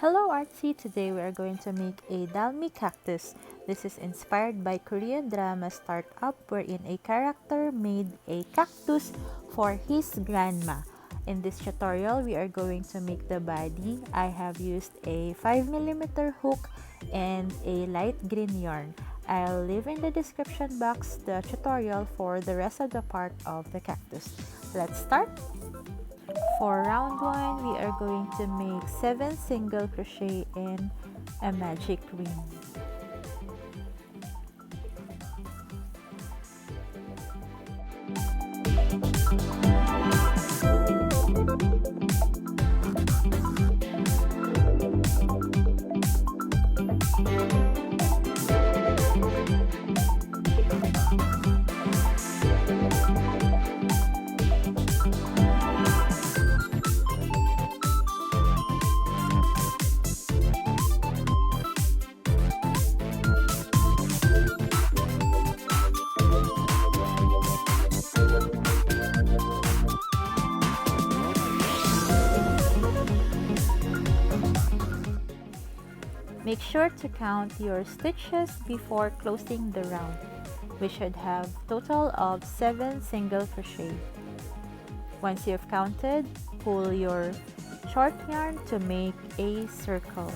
Hello Artsy! Today we are going to make a Dalmi Cactus. This is inspired by Korean drama Start-up wherein a character made a cactus for his grandma. In this tutorial, we are going to make the body. I have used a 5mm hook and a light green yarn. I'll leave in the description box the tutorial for the rest of the part of the cactus. Let's start! For round 1, we are going to make 7 single crochet and a magic ring. Make sure to count your stitches before closing the round. We should have total of 7 single crochet. Once you've counted, pull your short yarn to make a circle.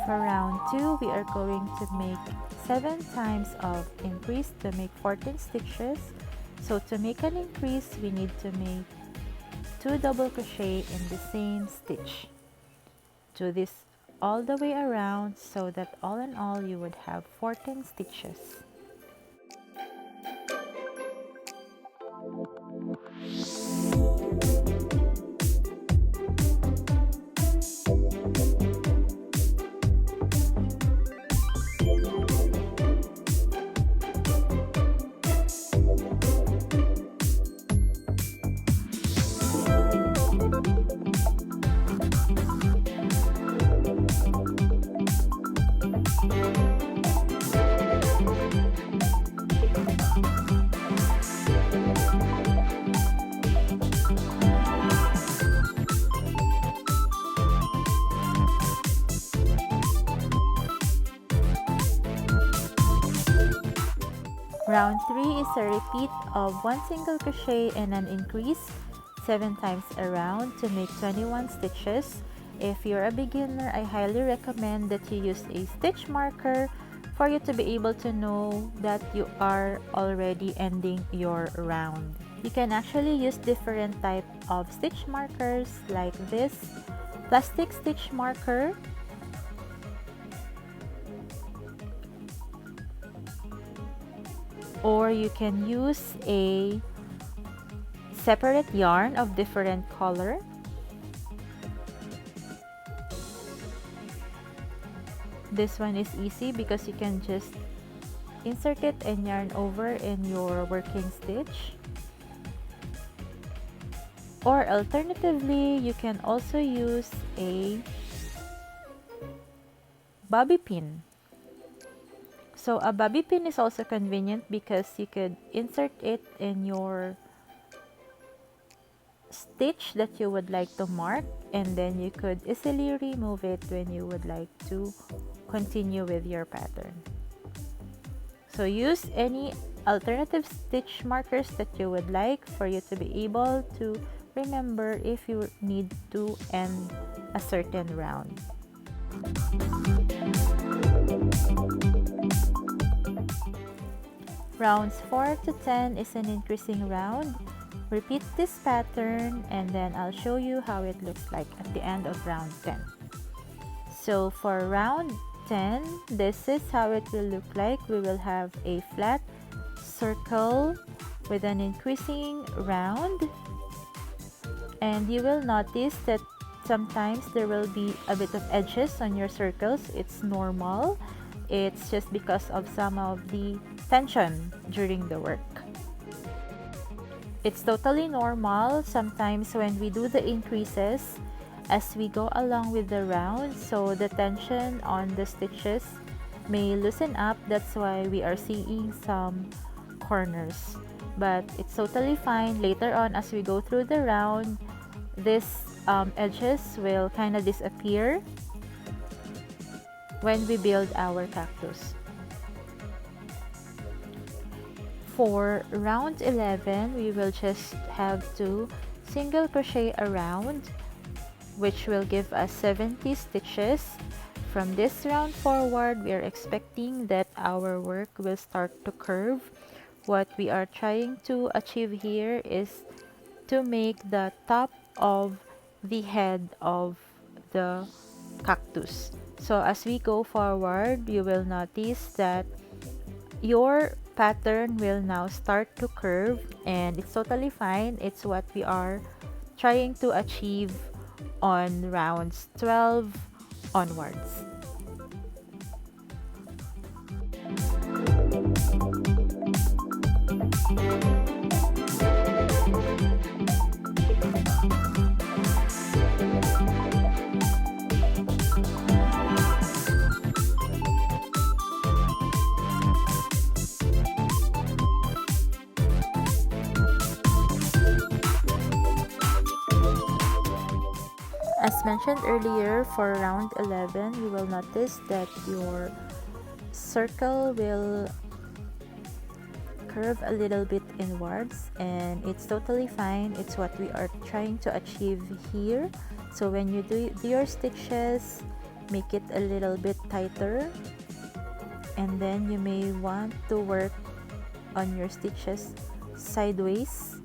For round 2, we are going to make 7 times of increase to make 14 stitches. So to make an increase, we need to make 2 double crochet in the same stitch. Do this all the way around so that all in all you would have 14 stitches. Round 3 is a repeat of 1 single crochet and an increase 7 times around to make 21 stitches. If you're a beginner, I highly recommend that you use a stitch marker for you to be able to know that you are already ending your round. You can actually use different type of stitch markers like this plastic stitch marker, or you can use a separate yarn of different color. This one is easy because you can just insert it and yarn over in your working stitch. Or alternatively, you can also use a bobby pin. So a bobby pin is also convenient because you could insert it in your stitch that you would like to mark, and then you could easily remove it when you would like to continue with your pattern. So use any alternative stitch markers that you would like for you to be able to remember if you need to end a certain round. Rounds 4 to 10 is an increasing round. Repeat this pattern and then I'll show you how it looks like at the end of round 10. So for round 10, this is how it will look like. We will have a flat circle with an increasing round, and you will notice that sometimes there will be a bit of edges on your circles. It's normal. It's just because of some of the tension during the work. It's totally normal sometimes when we do the increases as we go along with the round, so the tension on the stitches may loosen up. That's why we are seeing some corners, but it's totally fine. Later on, as we go through the round, this edges will kind of disappear when we build our cactus. For round 11, we will just have to single crochet around, which will give us 70 stitches. From this round forward, we are expecting that our work will start to curve. What we are trying to achieve here is to make the top of the head of the cactus. So as we go forward, you will notice that your pattern will now start to curve, and it's totally fine. It's what we are trying to achieve on rounds 12 onwards. As mentioned earlier, for round 11, you will notice that your circle will curve a little bit inwards, and it's totally fine. It's what we are trying to achieve here. So when you do your stitches, make it a little bit tighter, and then you may want to work on your stitches sideways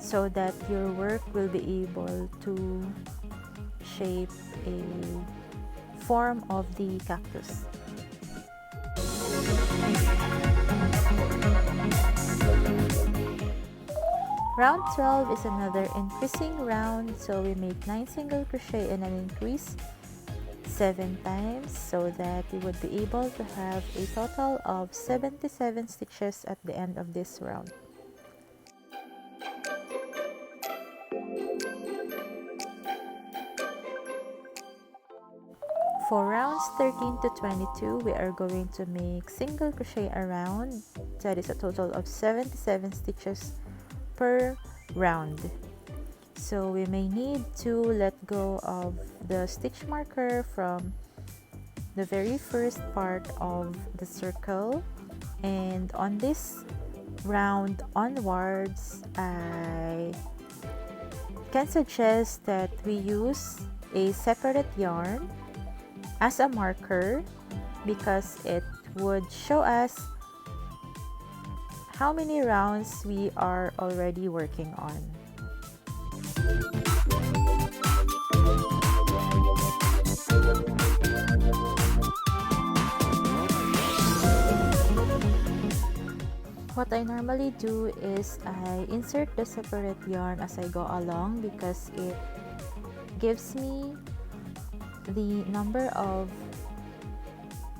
so that your work will be able to shape a form of the cactus. Round 12 is another increasing round, so we make 9 single crochet and an increase 7 times, so that we would be able to have a total of 77 stitches at the end of this round. For rounds 13 to 22, we are going to make single crochet around. That is a total of 77 stitches per round. So we may need to let go of the stitch marker from the very first part of the circle, and on this round onwards, I can suggest that we use a separate yarn as a marker, because it would show us how many rounds we are already working on. What I normally do is I insert the separate yarn as I go along, because it gives me the number of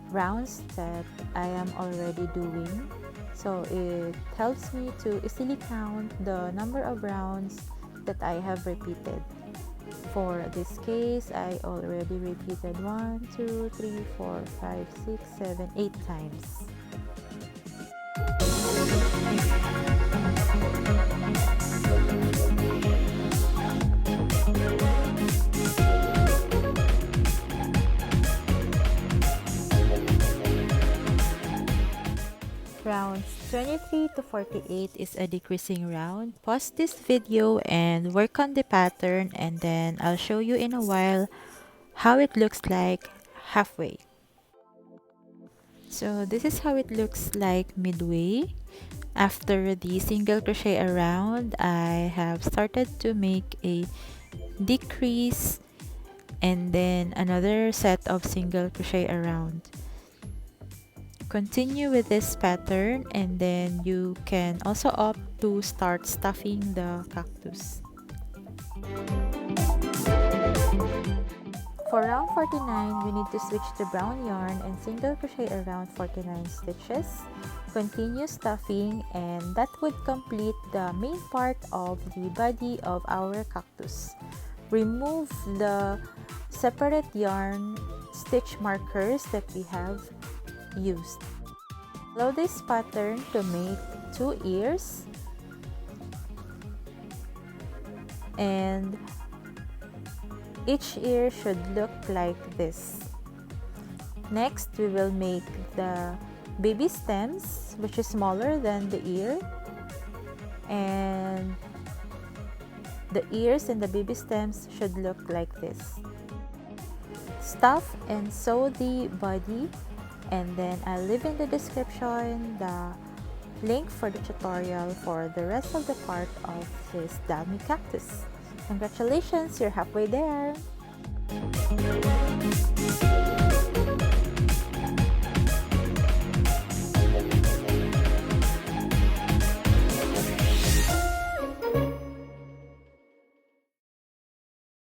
rounds that I am already doing. So it helps me to easily count the number of rounds that I have repeated. For this case, I already repeated 1, 2, 3, 4, 5, 6, 7, 8 times. Rounds 23 to 48 is a decreasing round. Pause this video and work on the pattern, and then I'll show you in a while how it looks like halfway. So this is how it looks like midway. After the single crochet around, I have started to make a decrease and then another set of single crochet around. Continue with this pattern, and then you can also opt to start stuffing the cactus. For round 49, we need to switch to brown yarn and single crochet around 49 stitches. Continue stuffing, and that would complete the main part of the body of our cactus. Remove the separate yarn stitch markers that we have used. Follow this pattern to make 2 ears, and each ear should look like this. Next, we will make the baby stems, which is smaller than the ear, and the ears and the baby stems should look like this. Stuff and sew the body, and then I'll leave in the description the link for the tutorial for the rest of the part of this Dalmi Cactus. Congratulations, you're halfway there!